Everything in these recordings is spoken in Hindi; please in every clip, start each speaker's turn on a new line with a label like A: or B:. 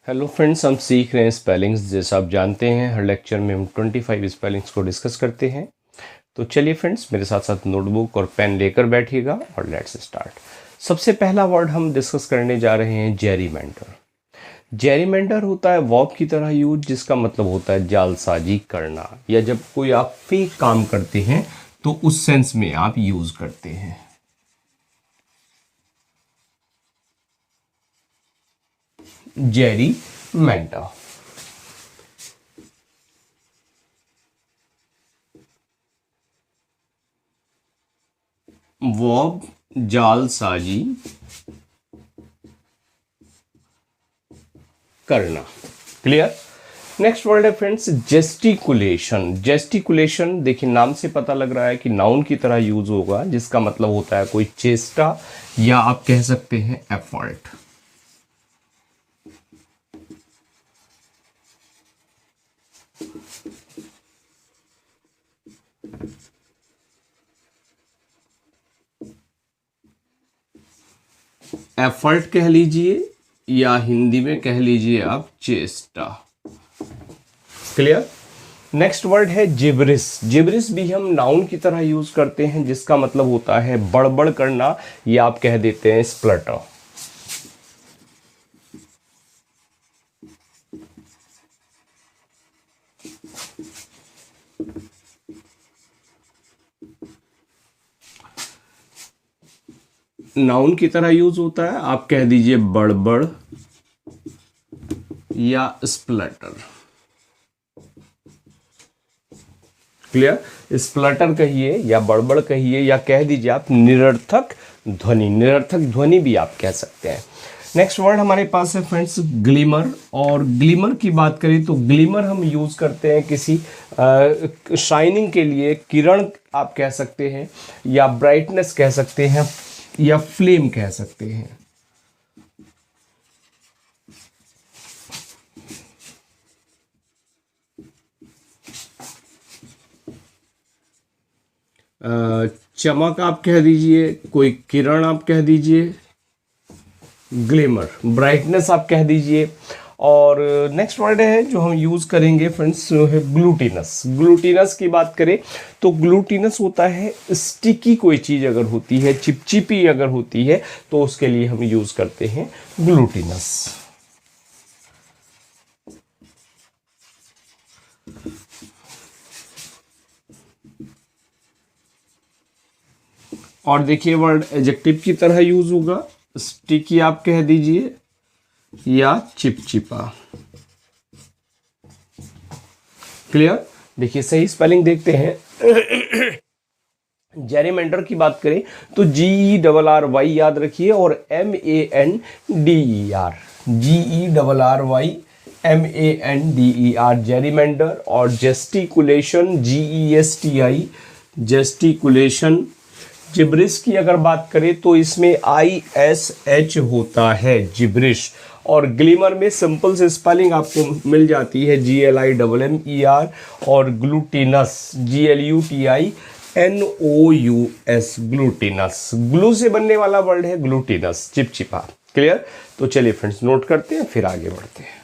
A: हेलो फ्रेंड्स, हम सीख रहे हैं स्पेलिंग्स। जैसा आप जानते हैं, हर लेक्चर में हम 25 स्पेलिंग्स को डिस्कस करते हैं। तो चलिए फ्रेंड्स, मेरे साथ साथ नोटबुक और पेन लेकर बैठिएगा और लेट्स स्टार्ट। सबसे पहला वर्ड हम डिस्कस करने जा रहे हैं जेरीमेंडर। जेरीमेंडर होता है वर्ब की तरह यूज, जिसका मतलब होता है जालसाजी करना, या जब कोई आप फेक काम करते हैं तो उस सेंस में आप यूज करते हैं। जेरीमेंडर। वर्ब जालसाजी करना। क्लियर। नेक्स्ट वर्ड है फ्रेंड्स जेस्टिकुलेशन। जेस्टिकुलेशन देखिए, नाम से पता लग रहा है कि नाउन की तरह यूज होगा, जिसका मतलब होता है कोई चेष्टा, या आप कह सकते हैं एफर्ट। एफर्ट कह लीजिए या हिंदी में कह लीजिए आप चेष्टा। क्लियर। नेक्स्ट वर्ड है जिब्रिस। जिब्रिस भी हम नाउन की तरह यूज करते हैं, जिसका मतलब होता है बड़बड़ करना, या आप कह देते हैं स्प्लटर। नाउन की तरह यूज होता है, आप कह दीजिए बड़बड़ या स्प्लटर। क्लियर। स्प्लटर कहिए या बड़बड़ कहिए, या कह दीजिए आप निरर्थक ध्वनि। निरर्थक ध्वनि भी आप कह सकते हैं। नेक्स्ट वर्ड हमारे पास है फ्रेंड्स ग्लिमर। और ग्लिमर की बात करें तो ग्लिमर हम यूज करते हैं किसी शाइनिंग के लिए। किरण आप कह सकते हैं, या ब्राइटनेस कह सकते हैं, या फ्लेम कह सकते हैं। चमक आप कह दीजिए, कोई किरण आप कह दीजिए, ग्लिमर ब्राइटनेस आप कह दीजिए। और नेक्स्ट वर्ड है जो हम यूज करेंगे फ्रेंड्स है ग्लूटिनस। ग्लूटिनस की बात करें तो ग्लूटिनस होता है स्टिकी कोई चीज अगर होती है, चिपचिपी अगर होती है, तो उसके लिए हम यूज करते हैं ग्लूटिनस। और देखिए वर्ड एडजेक्टिव की तरह यूज होगा। स्टिकी आप कह दीजिए या चिपचिपा। क्लियर। देखिए सही स्पेलिंग देखते हैं। जेरीमेंडर की बात करें तो GERRY याद रखिए, और MANDER। GERRY MANDER जेरीमेंडर। और जेस्टिकुलेशन GESTI जेस्टिकुलेशन। जिब्रिश की अगर बात करें तो इसमें ISH होता है, जिब्रिश। और ग्लिमर में सिंपल से स्पेलिंग आपको मिल जाती है GLIMMER। और ग्लूटिनस GLUTINOUS ग्लूटिनस। ग्लू से बनने वाला वर्ड है ग्लूटिनस, चिपचिपा। क्लियर। तो चलिए फ्रेंड्स नोट करते हैं, फिर आगे बढ़ते हैं।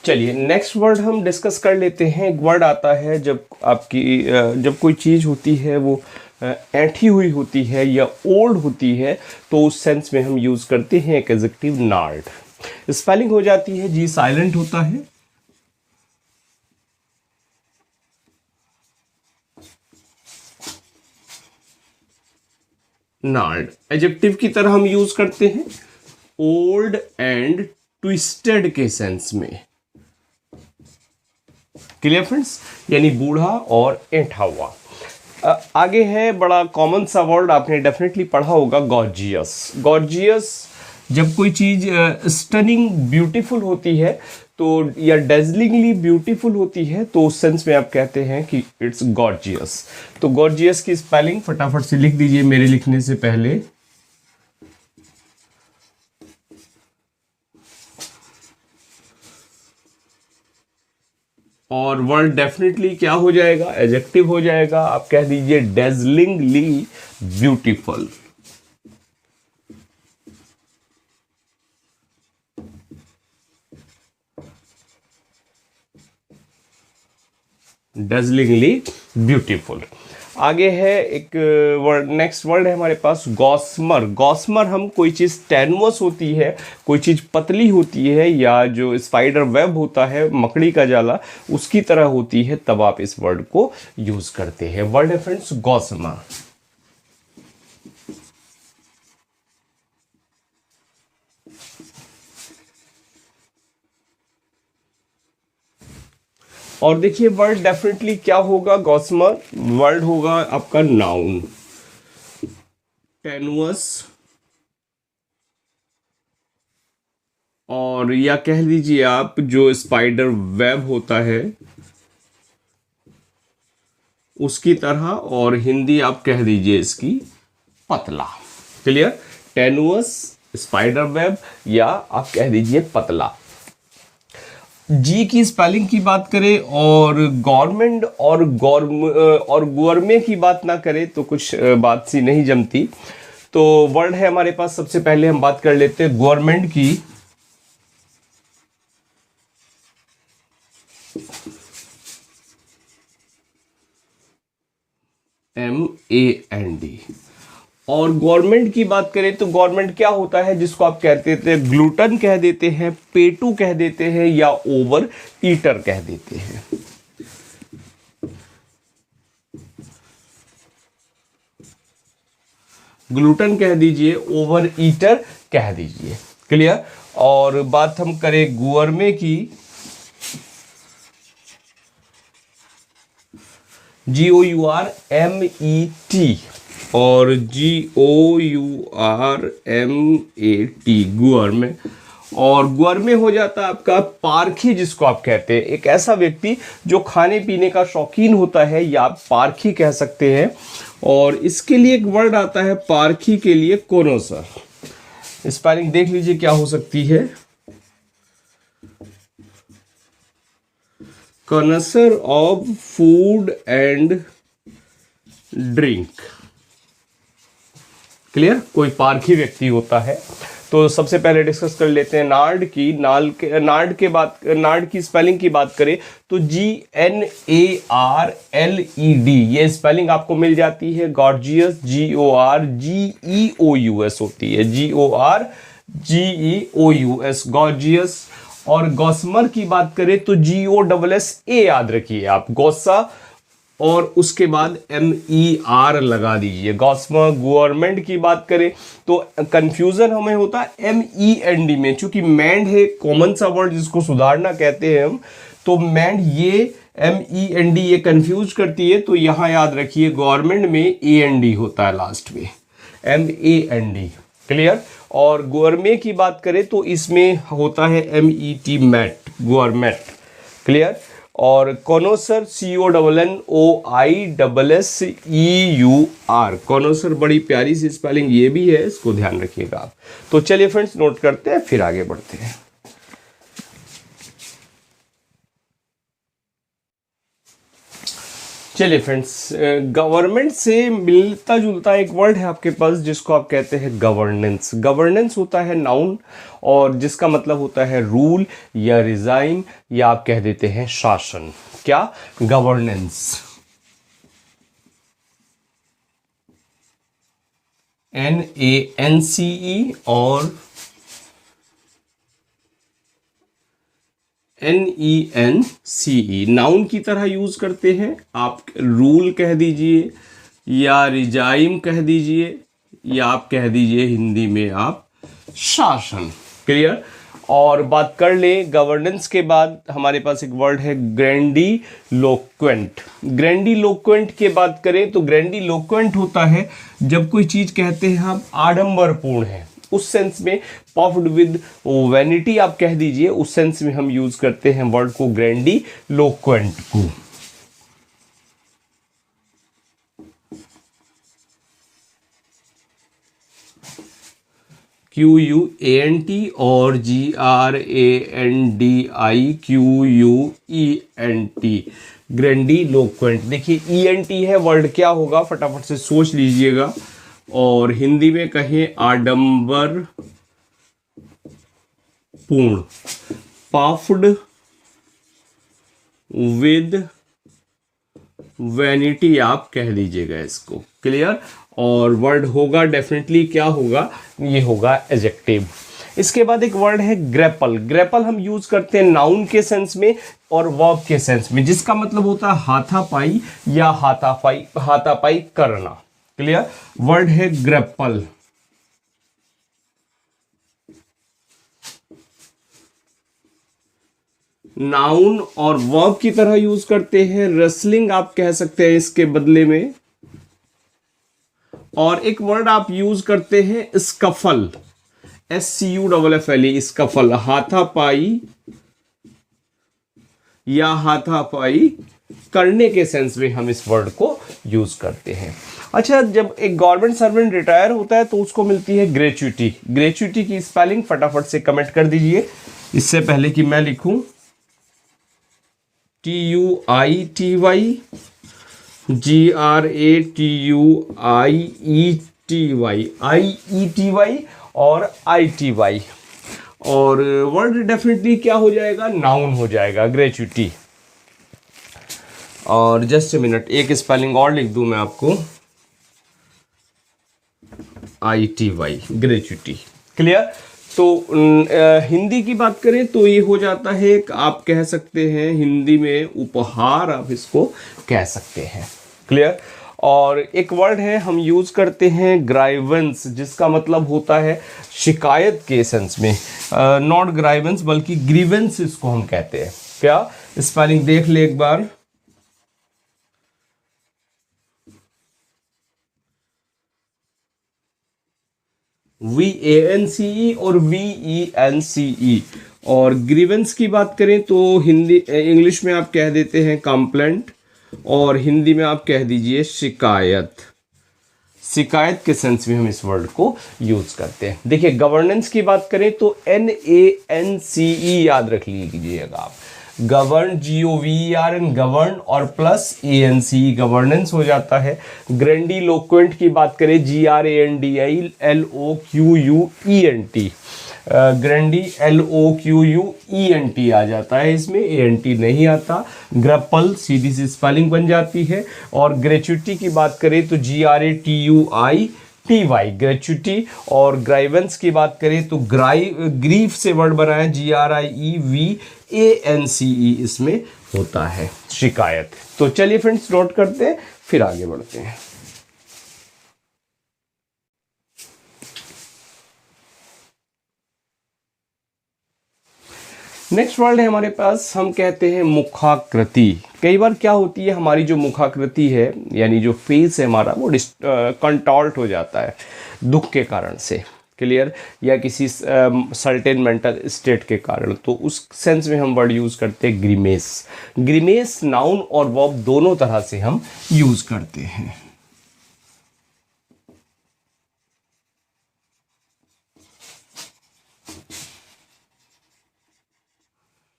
A: चलिए नेक्स्ट वर्ड हम डिस्कस कर लेते हैं। एक वर्ड आता है जब आपकी जब कोई चीज़ होती है वो ऐंठी हुई होती है या ओल्ड होती है, तो उस सेंस में हम यूज़ करते हैं एक एडजेक्टिव नार्ड। स्पेलिंग हो जाती है जी साइलेंट होता है, नार्ड। एडजेक्टिव की तरह हम यूज करते हैं ओल्ड एंड ट्विस्टेड के सेंस में। क्लियर फ्रेंड्स, यानी बूढ़ा और ऐंठा हुआ। आगे है बड़ा कॉमन सा वर्ड, आपने डेफिनेटली पढ़ा होगा, गॉर्जियस। गॉर्जियस जब कोई चीज स्टनिंग ब्यूटीफुल होती है तो, या डेजलिंगली ब्यूटीफुल होती है, तो उस सेंस में आप कहते हैं कि इट्स गॉर्जियस। तो गॉर्जियस की स्पेलिंग फटाफट से लिख दीजिए मेरे लिखने से पहले। और वर्ड डेफिनेटली क्या हो जाएगा, एडजेक्टिव हो जाएगा। आप कह दीजिए डेजलिंगली ब्यूटीफुल। डेजलिंगली ब्यूटीफुल। आगे है एक वर्ड, नेक्स्ट वर्ड है हमारे पास गॉसमर। गॉसमर हम कोई चीज़ टेनुअस होती है, कोई चीज़ पतली होती है, या जो स्पाइडर वेब होता है मकड़ी का जाला उसकी तरह होती है, तब आप इस वर्ड को यूज करते हैं। वर्ड है फ्रेंड्स गॉसमर। और देखिए वर्ड डेफिनेटली क्या होगा, गॉसमर वर्ड होगा आपका नाउन। टेनुअस, और या कह लीजिए आप जो स्पाइडर वेब होता है उसकी तरह, और हिंदी आप कह दीजिए इसकी पतला। क्लियर? टेनुअस, स्पाइडर वेब, या आप कह दीजिए पतला। जी की स्पेलिंग की बात करें और गवर्नमेंट और गवर्मे की बात ना करें तो कुछ बात सी नहीं जमती। तो वर्ड है हमारे पास, सबसे पहले हम बात कर लेते हैं गवर्नमेंट की। MAND। और गवर्नमेंट की बात करें तो गवर्नमेंट क्या होता है, जिसको आप कहते थे ग्लूटन कह देते हैं, पेटू कह देते हैं, या ओवर ईटर कह देते हैं। ग्लूटन कह दीजिए, ओवर ईटर कह दीजिए। क्लियर? और बात हम करें गुअर्मे की, GOURMET और GOURMAT, गुअर्मे। और गुअर्मे हो जाता है आपका पारखी, जिसको आप कहते हैं एक ऐसा व्यक्ति जो खाने पीने का शौकीन होता है, या आप पारखी कह सकते हैं। और इसके लिए एक वर्ड आता है पारखी के लिए, कोनोसर। स्पेलिंग देख लीजिए क्या हो सकती है, connoisseur of food and drink. Clear? कोई पारखी व्यक्ति होता है। तो सबसे पहले डिस्कस कर लेते हैं नार्ड की। नार्ड की स्पेलिंग की बात करें तो GNARLED, ये स्पेलिंग आपको मिल जाती है। गॉर्जियस GORGEOUS होती है, GORGEOUS, गॉर्जियस। और गॉसमर की बात करें तो GOSSA याद रखिए आप, गौसा, और उसके बाद MER लगा दीजिए, गॉसमर। गवर्नमेंट की बात करें तो कंफ्यूजन हमें होता है MEND में, चूंकि मैंड है कॉमन सा वर्ड जिसको सुधारना कहते हैं हम, तो मैंड ये MEND ये कंफ्यूज करती है। तो यहां याद रखिए गवर्नमेंट में AND होता है लास्ट में, MAND। क्लियर? और गवर्मे की बात करें तो इसमें होता है MET, मैट, गवर्नमेंट। क्लियर? और कॉनोसर CONOISSEUR, कॉनोसर, बड़ी प्यारी सी स्पेलिंग ये भी है, इसको ध्यान रखिएगा आप। तो चलिए फ्रेंड्स नोट करते हैं, फिर आगे बढ़ते हैं। चलिए फ्रेंड्स, गवर्नमेंट से मिलता जुलता एक वर्ड है आपके पास जिसको आप कहते हैं गवर्नेंस। गवर्नेंस होता है नाउन, और जिसका मतलब होता है रूल या रिजाइन, या आप कह देते हैं शासन। क्या? गवर्नेंस। NANCE और NENCE, नाउन की तरह यूज करते हैं। आप रूल कह दीजिए, या रिजाइम कह दीजिए, या आप कह दीजिए हिंदी में आप शासन। क्लियर? और बात कर ले गवर्नेंस के बाद हमारे पास एक वर्ड है ग्रैंडिलोक्वेंट। ग्रैंडिलोक्वेंट की बात करें तो ग्रैंडिलोक्वेंट होता है जब कोई चीज कहते हैं हम आडंबरपूर्ण है, उस सेंस में, पफ्ड विद वैनिटी आप कह दीजिए, उस सेंस में हम यूज करते हैं वर्ड को ग्रैंडिलोक्वेंट को। QUANT और GRANDIQUENT, ग्रैंडिलोक्वेंट। देखिए ENT है, वर्ड क्या होगा फटाफट से सोच लीजिएगा। और हिंदी में कहें आडंबर पूर्ण, पफ्ड विद वैनिटी आप कह दीजिएगा इसको, क्लियर। और वर्ड होगा डेफिनेटली क्या होगा, ये होगा एडजेक्टिव। इसके बाद एक वर्ड है ग्रैपल। ग्रैपल हम यूज करते हैं नाउन के सेंस में और वर्ब के सेंस में, जिसका मतलब होता है हाथापाई या हाथापाई, हाथापाई करना, क्लियर। वर्ड है ग्रैपल। नाउन और वर्ब की तरह यूज करते हैं, रेसलिंग आप कह सकते हैं इसके बदले में। और एक वर्ड आप यूज करते हैं स्कफल, SCUFFLE, स्कफल, हाथापाई या हाथापाई करने के सेंस में हम इस वर्ड को यूज करते हैं। अच्छा, जब एक गवर्नमेंट सर्वेंट रिटायर होता है तो उसको मिलती है ग्रेच्युटी। ग्रेच्युटी की स्पेलिंग फटाफट से कमेंट कर दीजिए, इससे पहले कि मैं लिखूं। TUITY, GRATUIETY और ITY। और वर्ड डेफिनेटली क्या हो जाएगा, नाउन हो जाएगा, ग्रेच्युटी। और जस्ट ए मिनट, एक स्पेलिंग और लिख दूं मैं आपको, ITY, ग्रेच्युटी, क्लियर। तो हिंदी की बात करें तो ये हो जाता है, आप कह सकते हैं हिंदी में उपहार, आप इसको कह सकते हैं, क्लियर। और एक वर्ड है हम यूज करते हैं ग्राइवेंस, जिसका मतलब होता है शिकायत के सेंस में। नॉट ग्राइवेंस बल्कि ग्रीवेंस इसको हम कहते हैं। क्या स्पेलिंग देख ले एक बार, VANCE और VENCE। और ग्रीवेंस की बात करें तो हिंदी इंग्लिश में आप कह देते हैं कंप्लेंट, और हिंदी में आप कह दीजिए शिकायत। शिकायत के सेंस में हम इस वर्ड को यूज करते हैं। देखिए, गवर्नेंस की बात करें तो NANCE याद रख लीजिएगा आप। गवर्न, GOVERN, गवर्न, और प्लस ANCE गवर्नेंस हो जाता है। ग्रेंडिलोक्वेंट की बात करें, GRANDILOQUENT, ग्रेंडी LOQUENT आ जाता है, इसमें ANT नहीं आता। ग्रैपल सीधी सी स्पेलिंग बन जाती है। और ग्रेच्युटी की बात करें तो GRATUITY, ग्रेच्युटी। और ग्राइवेंस की बात करें तो ग्रीफ से वर्ड बना है, GRIEVANCE इसमें होता है, शिकायत। तो चलिए फ्रेंड्स, नोट करते हैं, फिर आगे बढ़ते हैं। नेक्स्ट वर्ड है हमारे पास, हम कहते हैं मुखाकृति। कई बार क्या होती है, हमारी जो मुखाकृति है यानी जो फेस है हमारा, वो कंटॉल्ट हो जाता है दुख के कारण से, क्लियर, या किसी सर्टेन मेंटल स्टेट के कारण। तो उस सेंस में हम वर्ड यूज करते हैं ग्रीमेस। ग्रीमेस नाउन और वर्ब दोनों तरह से हम यूज करते हैं।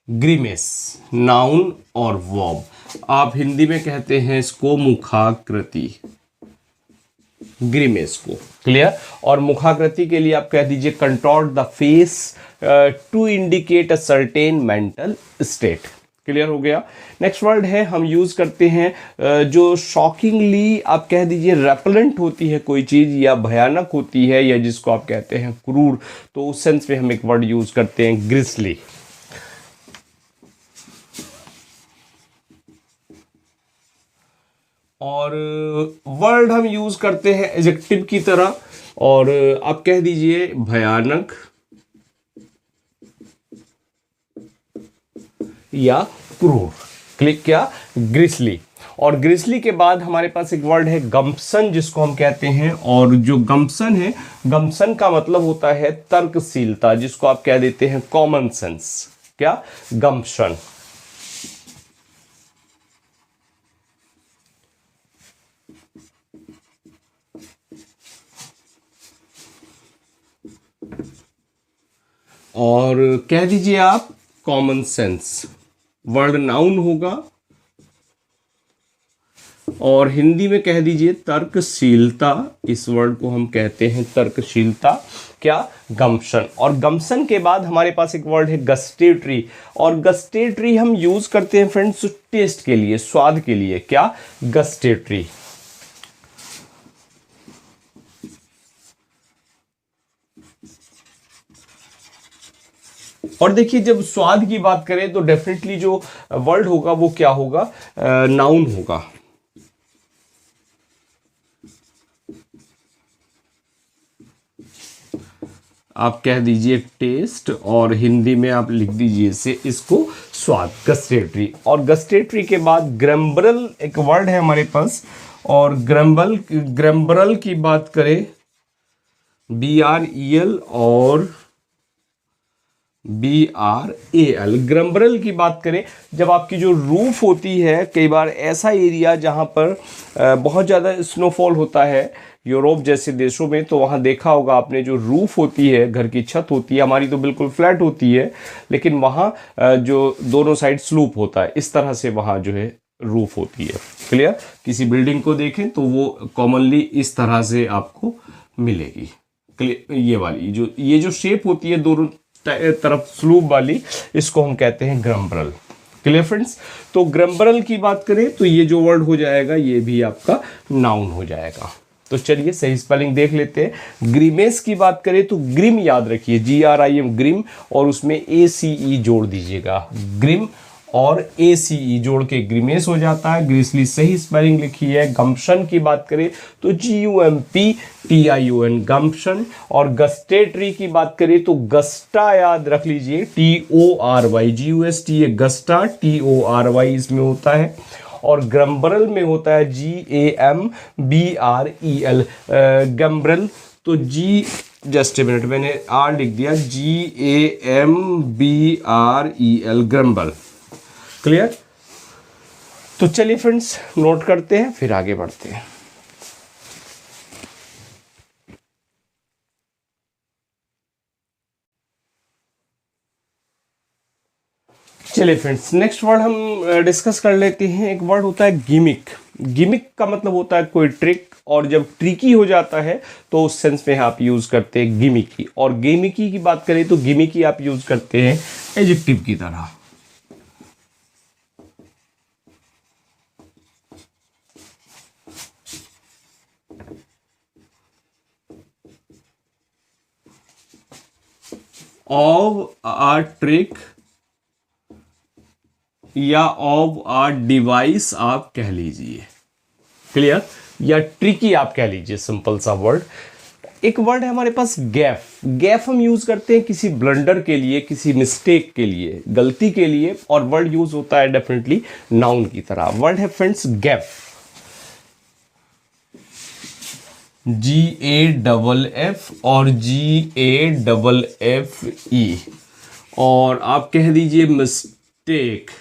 A: ग्रीमेस नाउन और वर्ब, आप हिंदी में कहते हैं इसको मुखाकृति, ग्रीमेस को, क्लियर। और मुखाकृति के लिए आप कह दीजिए contort the face to indicate a certain mental state, clear हो गया। नेक्स्ट वर्ड है हम यूज करते हैं जो शॉकिंगली आप कह दीजिए रेपलेंट होती है कोई चीज, या भयानक होती है, या जिसको आप कहते हैं क्रूर, तो उस सेंस में हम एक वर्ड यूज करते हैं ग्रिसली। और वर्ड हम यूज करते हैं एडजेक्टिव की तरह, और आप कह दीजिए भयानक या क्रूर, क्लिक क्या, ग्रिसली। और ग्रिसली के बाद हमारे पास एक वर्ड है गम्पसन, जिसको हम कहते हैं। और जो गम्पसन है, गम्पसन का मतलब होता है तर्कशीलता, जिसको आप कह देते हैं कॉमन सेंस। क्या, गम्पसन। और कह दीजिए आप कॉमन सेंस। वर्ड नाउन होगा और हिंदी में कह दीजिए तर्कशीलता, इस वर्ड को हम कहते हैं तर्कशीलता। क्या? गम्पशन। और गम्पशन के बाद हमारे पास एक वर्ड है गस्टेटरी, और गस्टेटरी हम यूज करते हैं फ्रेंड्स टेस्ट के लिए, स्वाद के लिए। क्या? गस्टेटरी। और देखिए जब स्वाद की बात करें तो डेफिनेटली जो वर्ड होगा वो क्या होगा? नाउन होगा। आप कह दीजिए टेस्ट, और हिंदी में आप लिख दीजिए इसे, इसको स्वाद, गस्टेटरी। और गस्टेटरी के बाद ग्रैम्बरल एक वर्ड है हमारे पास, और ग्रैम्बरल की बात करें BREL और BRAL, ग्रैम्बरल की बात करें जब आपकी जो रूफ होती है, कई बार ऐसा एरिया जहां पर बहुत ज़्यादा स्नोफॉल होता है यूरोप जैसे देशों में, तो वहाँ देखा होगा आपने जो रूफ होती है, घर की छत होती है, हमारी तो बिल्कुल फ्लैट होती है, लेकिन वहाँ जो दोनों साइड स्लूप होता है, इस तरह से वहाँ जो है रूफ होती है। क्लियर? किसी बिल्डिंग को देखें तो वो कॉमनली इस तरह से आपको मिलेगी। क्लियर? ये जो शेप होती है दोनों तरफ स्लूप वाली, इसको हम कहते हैं ग्रैम्बरल। Clear friends? तो ग्रैम्बरल की बात करें तो ये जो वर्ड हो जाएगा ये भी आपका नाउन हो जाएगा। तो चलिए सही स्पेलिंग देख लेते हैं। ग्रीमेस की बात करें तो ग्रिम याद रखिए, GRIM, ग्रिम, और उसमें ACE जोड़ दीजिएगा। ग्रिम और ACE जोड़ के ग्रीमेस हो जाता है। ग्रीसली सही स्पेलिंग लिखी है। गम्पशन की बात करें तो GUMPTION, गम्पशन। और गस्टेटरी की बात करें तो गस्टा याद रख लीजिए, TORY, GUST, गस्टा, TORY इसमें होता है। और ग्रैम्बरल में होता है GAMBREL, गैम्बरल। तो जस्ट ए मिनट, मैंने R लिख दिया, GAMBREL, ग्रैम्बरल। क्लियर? तो चलिए फ्रेंड्स नोट करते हैं, फिर आगे बढ़ते हैं। चलिए फ्रेंड्स नेक्स्ट वर्ड हम डिस्कस कर लेते हैं। एक वर्ड होता है गिमिक। गिमिक का मतलब होता है कोई ट्रिक, और जब ट्रिकी हो जाता है तो उस सेंस में आप यूज करते हैं गिमिकी। और गिमिकी की बात करें तो गिमिकी आप यूज करते हैं एडजेक्टिव की तरह। ऑफ अ ट्रिक या ऑफ अ डिवाइस आप कह लीजिए। क्लियर? या ट्रिकी आप कह लीजिए, सिंपल सा वर्ड। एक वर्ड है हमारे पास गैफ। गैफ हम यूज करते हैं किसी ब्लंडर के लिए, किसी मिस्टेक के लिए, गलती के लिए, और वर्ड यूज होता है डेफिनेटली नाउन की तरह। वर्ड है फ्रेंड्स गैफ, GAFF और GAFFE। और आप कह दीजिए मिस्टेक,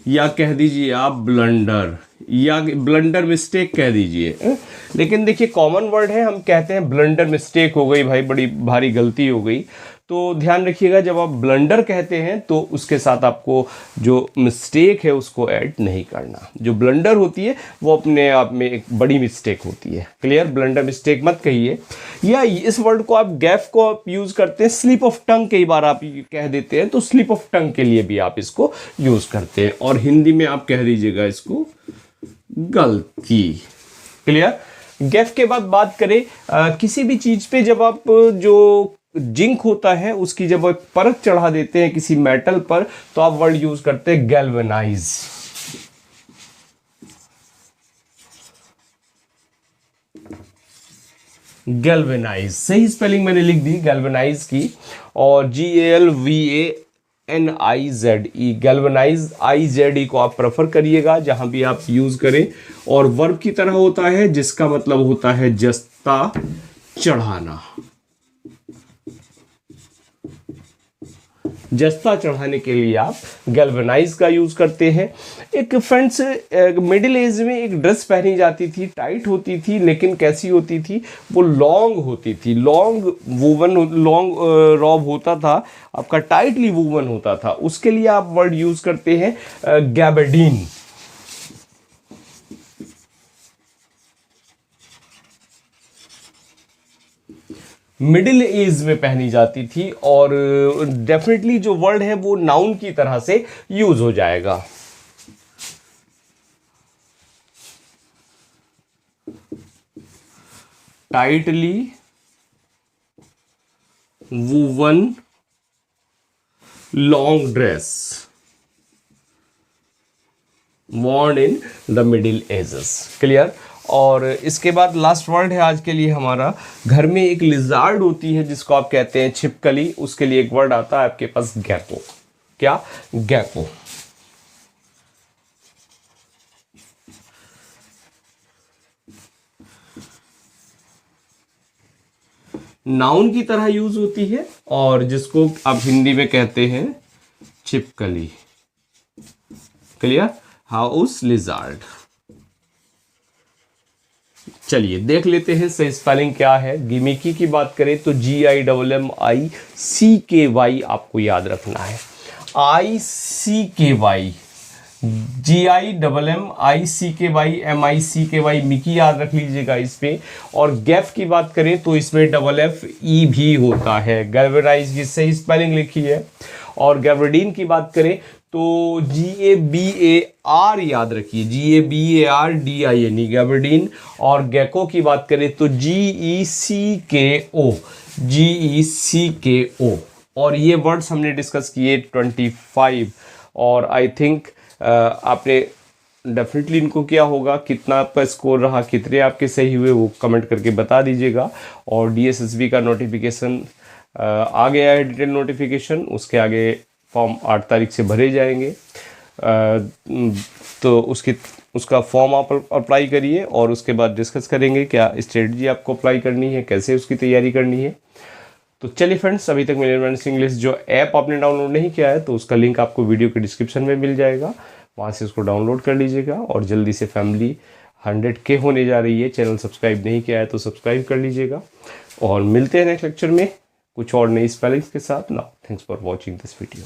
A: या कह दीजिए आप ब्लंडर, या ब्लंडर मिस्टेक कह दीजिए। लेकिन देखिए कॉमन वर्ड है, हम कहते हैं ब्लंडर मिस्टेक हो गई भाई, बड़ी भारी गलती हो गई। तो ध्यान रखिएगा जब आप ब्लंडर कहते हैं तो उसके साथ आपको जो मिस्टेक है उसको ऐड नहीं करना। जो ब्लंडर होती है वो अपने आप में एक बड़ी मिस्टेक होती है। क्लियर? ब्लंडर मिस्टेक मत कहिए। या इस वर्ड को आप गैफ को आप यूज करते हैं, स्लिप ऑफ टंग कई बार आप कह देते हैं, तो स्लिप ऑफ टंग के लिए भी आप इसको यूज करते हैं। और हिंदी में आप कह दीजिएगा इसको गलती। क्लियर? गैफ के बाद बात करें किसी भी चीज पे जब आप जो जिंक होता है उसकी जब आप परत चढ़ा देते हैं किसी मेटल पर, तो आप वर्ड यूज करते हैं गैल्वेनाइज। गैल्वेनाइज सही स्पेलिंग मैंने लिख दी गैल्वेनाइज की, और GALVANIZE, गैल्वेनाइज, IZE को आप प्रेफर करिएगा जहां भी आप यूज करें। और वर्ब की तरह होता है जिसका मतलब होता है जस्ता चढ़ाना। जस्ता चढ़ाने के लिए आप गैल्वेनाइज का यूज करते हैं। एक फ्रेंड्स मिडिल एज में एक ड्रेस पहनी जाती थी, टाइट होती थी, लेकिन कैसी होती थी? वो लॉन्ग होती थी, लॉन्ग वूवन, लॉन्ग रॉब होता था आपका, टाइटली वूवन होता था। उसके लिए आप वर्ड यूज करते हैं गैबर्डीन। मिडिल एज में पहनी जाती थी, और डेफिनेटली जो वर्ड है वो नाउन की तरह से यूज हो जाएगा। Tightly woven long dress worn in the middle ages। Clear. और इसके बाद लास्ट वर्ड है आज के लिए हमारा, घर में एक लिजार्ड होती है जिसको आप कहते हैं छिपकली, उसके लिए एक वर्ड आता है आपके पास गैको। क्या? गैको। नाउन की तरह यूज होती है और जिसको आप हिंदी में कहते हैं छिपकली। क्लियर। House lizard. चलिए देख लेते हैं सही स्पेलिंग क्या है। गिमिकी की बात करें तो GIMMICKY आपको याद रखना है। ICKY, GIMMICKY मिकी याद रख लीजिएगा इस पे। और गैफ की बात करें तो इसमें FFE भी होता है। गैल्वेनाइज की सही स्पेलिंग लिखी है। और गैब्रेडीन की बात करें तो GABAR याद रखिए, GABARDINE गैब्रेडीन। और गैको की बात करें तो GECKO। और ये वर्ड्स हमने डिस्कस किए 25। और आई थिंक आपने डेफिनेटली इनको किया होगा। कितना आपका स्कोर रहा, कितने आपके सही हुए, वो कमेंट करके बता दीजिएगा। और DSSB का नोटिफिकेशन आ गया है, डिटेल नोटिफिकेशन। उसके आगे फॉर्म 8 तारीख से भरे जाएंगे। तो उसका फॉर्म आप अप्लाई करिए और उसके बाद डिस्कस करेंगे क्या स्ट्रेटजी आपको अप्लाई करनी है, कैसे उसकी तैयारी करनी है। तो चलिए फ्रेंड्स, अभी तक मेरे एडवांस इंग्लिश जो ऐप आपने डाउनलोड नहीं किया है तो उसका लिंक आपको वीडियो के डिस्क्रिप्शन में मिल जाएगा, वहाँ से उसको डाउनलोड कर लीजिएगा। और जल्दी से फैमिली 100K होने जा रही है। चैनल सब्सक्राइब नहीं किया है तो सब्सक्राइब कर लीजिएगा। और मिलते हैं नेक्स्ट लेक्चर में कुछ और नई स्पेलिंग्स के साथ। Now thanks for watching this video.